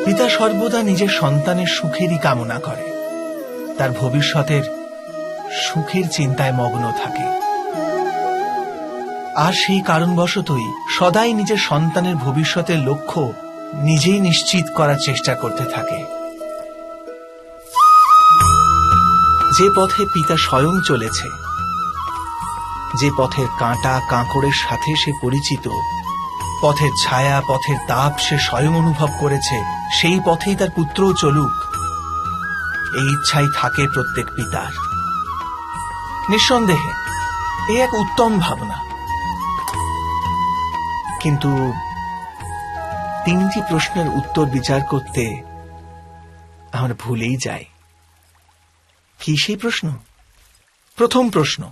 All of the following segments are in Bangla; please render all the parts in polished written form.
পিতা সর্বদা নিজের সন্তানের সুখেরই কামনা করে, তার ভবিষ্যতের সুখের চিন্তায় মগ্ন থাকে, আর সেই কারণবশতই সদাই নিজের সন্তানের ভবিষ্যতের লক্ষ্য নিজেই নিশ্চিত করার চেষ্টা করতে থাকে। যে পথে পিতা স্বয়ং চলেছে, যে পথের কাঁটা কাঁকড়ের সাথে সে পরিচিত, পথের ছায়া পথের তাপ সে স্বয়ং অনুভব করেছে, সেই পথেই তার পুত্রও চলুক, এই ইচ্ছাই থাকে প্রত্যেক পিতার। নিঃসন্দেহে এই এক উত্তম ভাবনা, কিন্তু তিনটি প্রশ্নের উত্তর বিচার করতে আমরা ভুলেই যাই। কি সেই প্রশ্ন? প্রথম প্রশ্ন,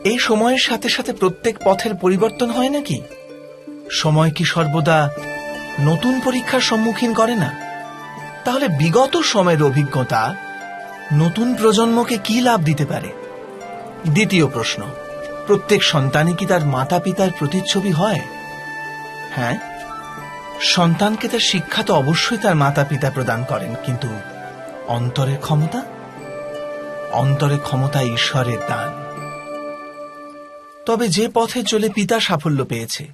এই সময়ের সাথে সাথে প্রত্যেক পথের পরিবর্তন হয় নাকি? সময় কি সর্বদা নতুন পরীক্ষার সম্মুখীন করে না? তাহলে বিগত সময়ের অভিজ্ঞতা নতুন প্রজন্মকে কি লাভ দিতে পারে? দ্বিতীয় প্রশ্ন, প্রত্যেক সন্তানই কি তার মাতা পিতার প্রতিচ্ছবি হয়? হ্যাঁ, সন্তানকে তার শিক্ষা তো অবশ্যই তার মাতা পিতা প্রদান করেন, কিন্তু অন্তরের ক্ষমতা? অন্তরের ক্ষমতা ঈশ্বরের দান। তবে যে পথে চলে পিতা সাফল্য পেয়েছে,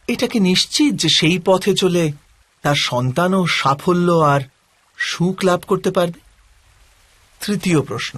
এটা কি নিশ্চিত যে সেই পথে চলে তার সন্তানও সাফল্য আর সুখ লাভ করতে পারবে? তৃতীয় প্রশ্ন,